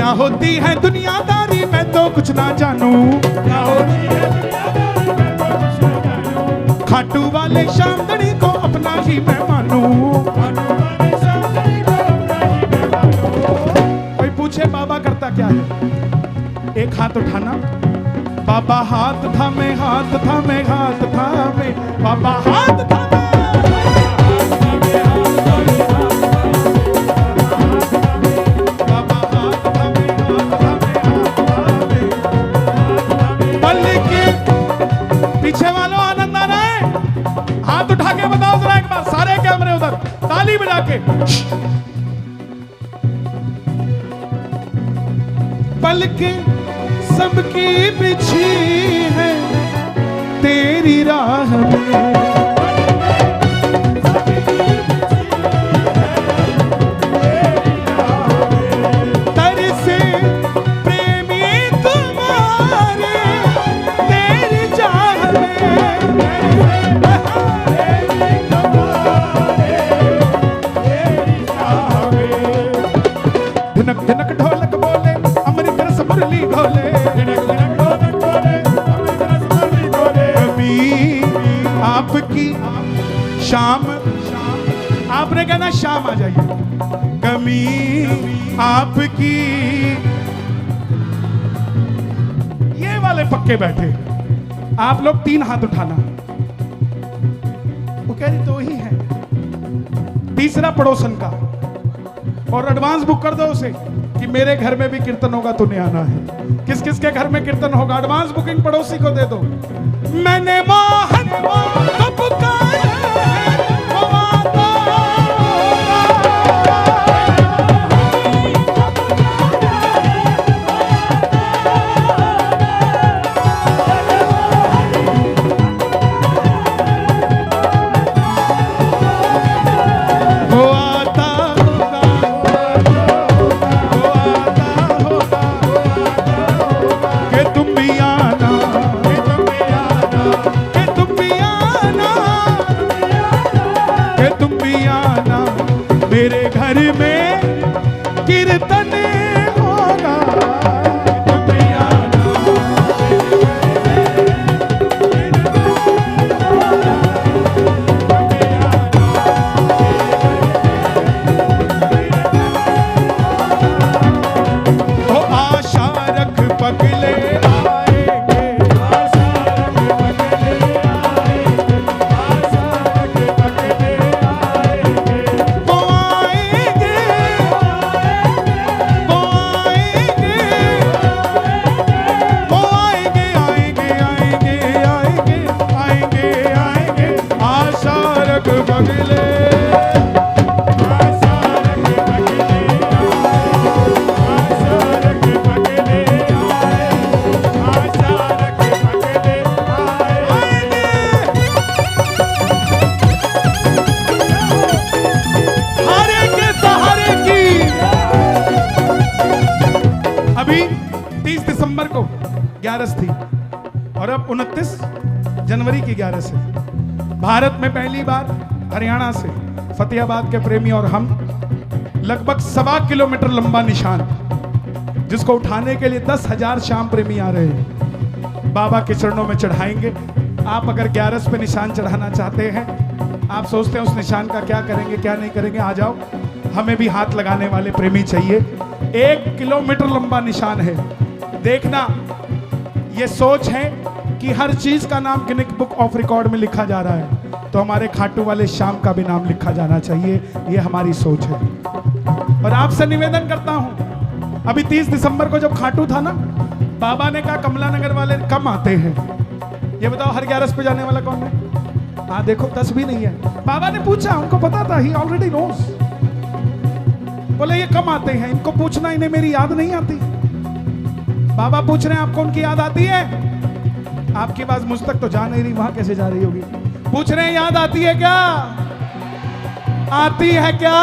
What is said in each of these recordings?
क्या होती है दुनियादारी मैं तो कुछ ना जानू, क्या होती है दुनियादारी मैं तो कुछ न जानूं। खाटू वाले शामदड़ी को अपना ही मैं मानू। खाटू वाले शामदड़ी को अपना ही मैं मानूं। कोई पूछे बाबा करता क्या है, एक हाथ उठाना, बाबा हाथ थामे हाथ थामे हाथ थामे, बाबा हाथ थामे, बाबा हाथ थामे हाथ थामे हाथ थामे। बल्कि पीछे वालों आनंद आ रहा है, हाथ उठा के बताओ जरा एक बार, सारे कैमरे उधर, ताली बजा के। बल्कि सबकी बिछी है तेरी राह में, तरसे प्रेमी तुम्हारे तेरी चाह में, धिनक धिनक ढोलक बोले अमृत रस मुरली ढोले, आपकी शाम, आपने कहना शाम आ जाइए, कमी आपकी। ये वाले पक्के बैठे, आप लोग 3 हाथ उठाना, वो कह रही तो ही है। तीसरा पड़ोसन का, और एडवांस बुक कर दो उसे कि मेरे घर में भी कीर्तन होगा तूने आना है। किस किस के घर में कीर्तन होगा, एडवांस बुकिंग पड़ोसी को दे दो। मैंने मोहन को पुकारा है, वो आता मेरे घर में कीर्तन होगा, तो आशा रख पगले आएंगे, आशा रख पगले आएंगे, आशा रख पगले आएंगे, वो आएंगे, वो आएंगे, वो आएंगे, आएंगे, आएंगे, आएंगे, आएंगे, आएंगे, आशा रख पगले, आशा रख पगले अभी 30 दिसंबर को 11 थी और अब 29 जनवरी की 11 से भारत में पहली बार हरियाणा से फतेहाबाद के प्रेमी और हम लगभग 1.25 किलोमीटर लंबा निशान, जिसको उठाने के लिए 10,000 श्याम प्रेमी आ रहे हैं, बाबा के चरणों में चढ़ाएंगे। आप अगर 11 पे निशान चढ़ाना चाहते हैं, आप सोचते हैं उस निशान का क्या करेंगे क्या नहीं करेंगे, आ जाओ, हमें भी हाथ लगाने वाले प्रेमी चाहिए। 1 किलोमीटर लंबा निशान है। देखना, ये सोच है कि हर चीज का नाम गिनीज बुक ऑफ रिकॉर्ड में लिखा जा रहा है, तो हमारे खाटू वाले श्याम का भी नाम लिखा जाना चाहिए, ये हमारी सोच है। और आपसे निवेदन करता हूं, अभी 30 दिसंबर को जब खाटू था ना, बाबा ने कहा कमला नगर वाले कम आते हैं, ये बताओ हर 11 पे जाने वाला कौन है? हाँ देखो 10 भी नहीं है। बाबा ने पूछा, उनको पता था, ही ऑलरेडी नोस। बोले ये कम आते हैं, इनको पूछना, इन्हें मेरी याद नहीं आती। बाबा पूछ रहे हैं आपको उनकी याद आती है? आपकी बात मुझ तक तो जा नहीं रही, वहां कैसे जा रही होगी? पूछ रहे हैं याद आती है क्या? आती है क्या?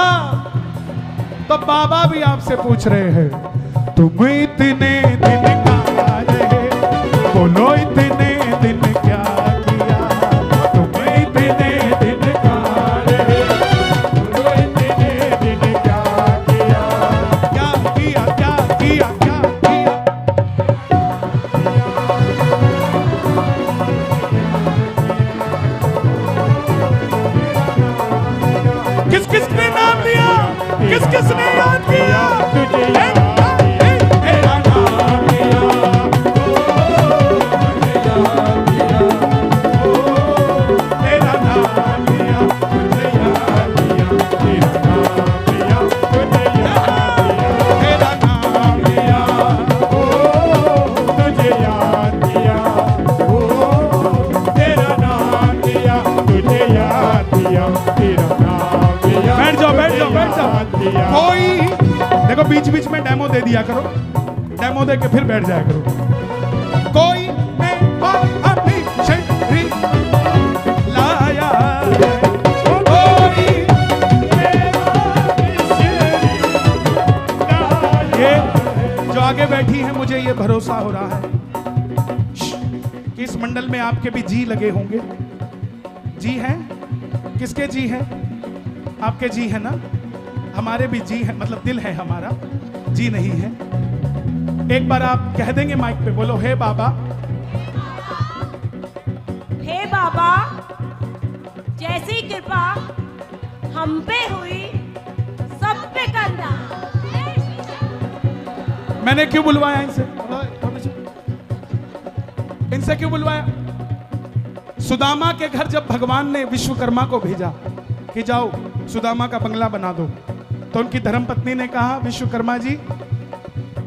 तो बाबा भी आपसे पूछ रहे हैं, तुम इतने दिन कहाँ रहे, बोलो इतने दिन क्या किया, तुम इतने दिन कहाँ रहे, बोलो इतने दिन क्या किया, क्या किया, क्या किया। लिया। कोई देखो बीच बीच में डेमो दे दिया करो, डेमो दे के फिर बैठ जाया करो। कोई मेवा मिश्री लाया है, कोई ये जो आगे बैठी है मुझे ये भरोसा हो रहा है कि इस मंडल में आपके भी जी लगे होंगे। जी हैं? किसके जी हैं? आपके जी है ना? हमारे भी जी है, मतलब दिल है हमारा, जी नहीं है। एक बार आप कह देंगे माइक पे, बोलो हे बाबा। हे बाबा, जैसी कृपा हम पे हुई सब पे करना। मैंने क्यों बुलवाया इनसे? इनसे क्यों बुलवाया? सुदामा के घर जब भगवान ने विश्वकर्मा को भेजा कि जाओ सुदामा का बंगला बना दो, तो उनकी धर्मपत्नी ने कहा विश्वकर्मा जी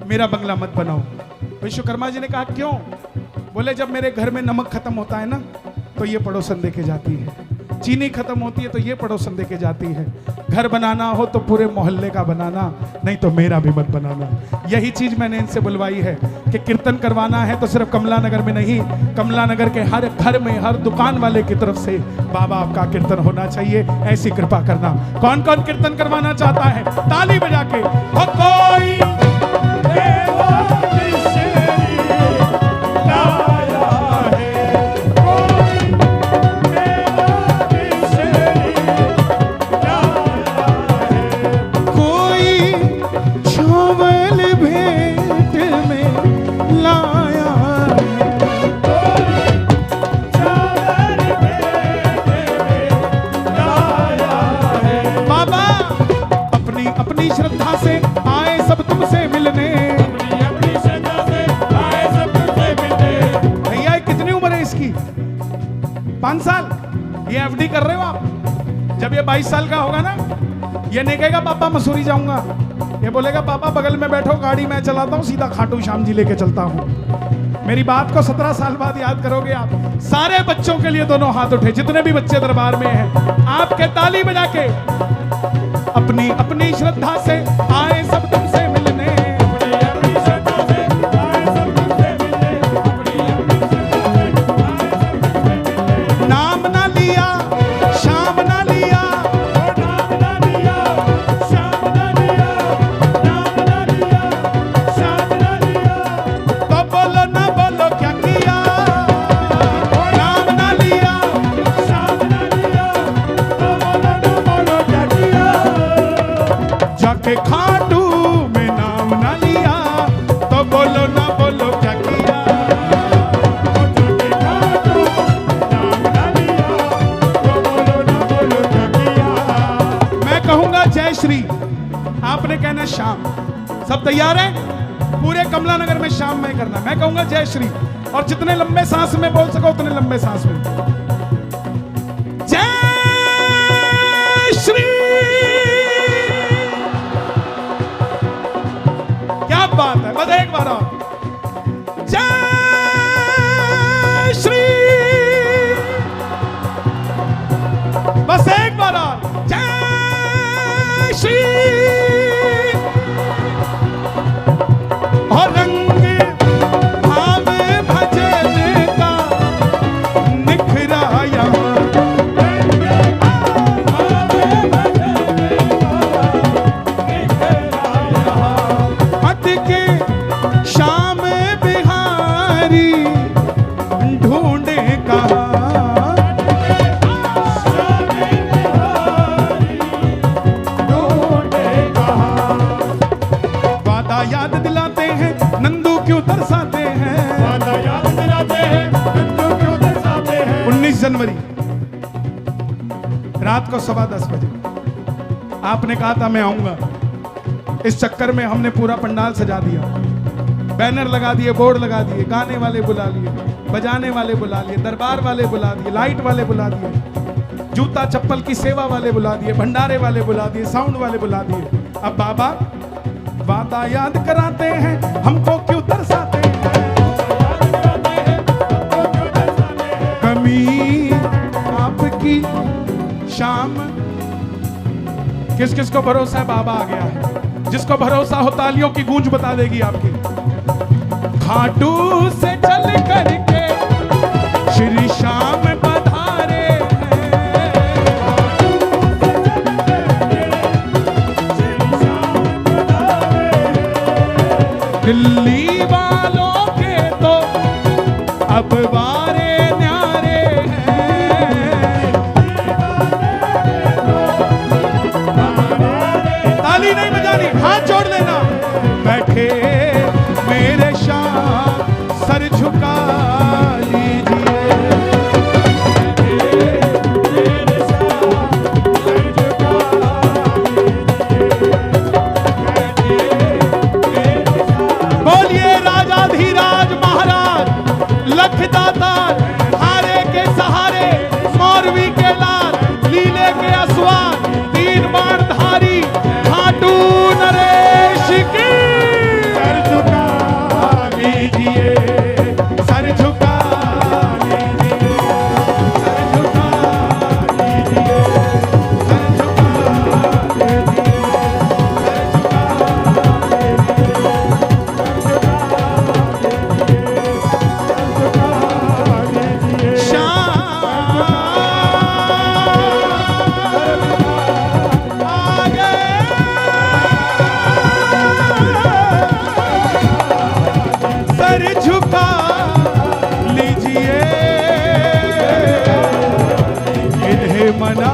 मेरा बंगला मत बनाओ। विश्वकर्मा जी ने कहा क्यों? बोले जब मेरे घर में नमक खत्म होता है ना तो ये पड़ोसन दे के जाती है, चीनी खत्म होती है तो ये पड़ोसन दे के जाती है। घर बनाना हो तो पूरे मोहल्ले का बनाना, नहीं तो मेरा भी मत बनाना। यही चीज मैंने इनसे बुलवाई है कि कीर्तन करवाना है तो सिर्फ कमला नगर में नहीं, कमला नगर के हर घर में, हर दुकान वाले की तरफ से बाबा आपका कीर्तन होना चाहिए। ऐसी कृपा करना। कौन कौन कीर्तन करवाना चाहता है? ताली बजा के। हो कोई मेवा मिश्री लाया है, कोई मेवा मिश्री लाया है। कोई चावल भेंट में लाया है, चावल भेंट में लाया है। बाबा अपनी अपनी श्रद्धा से आए सब तुमसे मिलने। अपनी अपनी श्रद्धा से आए सब तुझसे मिलने। भैया ये कितनी उम्र है इसकी? 5 साल। ये एफडी कर रहे हो आप? जब ये 22 साल का होगा ना, ये नहीं कहेगा पापा मसूरी जाऊंगा, ये बोलेगा पापा बगल में बैठो, गाड़ी मैं चलाता हूँ, सीधा खाटू श्याम जी लेके चलता हूँ। मेरी बात को 17 साल बाद याद करोगे आप। सारे बच्चों के लिए दोनों हाथ उठे, जितने भी बच्चे दरबार में हैं, आपके ताली बजा के। अपनी अपनी श्रद्धा से आए सब तुमसे मिलने। अपनी अपनी श्रद्धा से आए सब तुझसे मिलने। अपनी अपनी श्रद्धा से आए सब तुझसे मिलने। नाम ना लिया शाम ना लिया, ओ नाम ना लिया, शाम ना लिया, नाम ना लिया, शाम ना लिया। तो बोलो ना बोलो क्या किया। नाम ना लिया शाम ना लिया, तो बोलो ना बोलो क्या किया। जाके खाटू में नाम ना लिया, तो बोलो ना बोलो क्या किया। ओ जाके खाटू नाम ना लिया, तो बोलो ना बोलो क्या किया। मैं कहूंगा जय श्री, आपने कहना श्याम। सब तैयार हैं? पूरे कमला नगर में श्याम में करना। मैं कहूंगा जय श्री, और जितने लंबे सांस में बोल सको उतने लंबे सांस में। जय श्री। क्या बात है, बस एक बार और। जय श्री, बस एक बार और। जय श्री। और रंग भाव भजन का निखरा यहाँ। हट के शाम बिहारी ढूंढे कहाँ। वादा याद दिलाते हैं, नंदू क्यों तरसाते हैं। 19 जनवरी रात को 10:15 बजे आपने कहा था मैं आऊंगा। इस चक्कर में हमने पूरा पंडाल सजा दिया, बैनर लगा दिए, बोर्ड लगा दिए, गाने वाले बुला लिए, बजाने वाले बुला लिए, दरबार वाले बुला दिए, लाइट वाले बुला दिए, जूता चप्पल की सेवा वाले बुला दिए, भंडारे वाले बुला दिए, साउंड वाले बुला दिए। अब बाबा वादा याद कराते हैं, हमको क्यों तरसाते हैं। कमी आपकी शाम किस किस को भरोसा है बाबा आ गया है? जिसको भरोसा हो तालियों की गूंज बता देगी आपकी। खाटू से चल करके श्री श्याम पधारे दिल्ली वालों के तो अब वारे न्यारे हैं। ताली नहीं बजानी, हाथ जोड़ लेना। बैठे मेरे शाह सर झुका लीजिए, बोलिए राजाधीराज महाराज लखदातार, हारे के सहारे मौरवी के लाल, लीले के असवार, तीन बाण धारी खाटू नरेश की। सर झुका लीजिए, सर झुका लीजिए, सर झुका लीजिए, सर झुका लीजिए, सर झुका लीजिए, इन्हें मना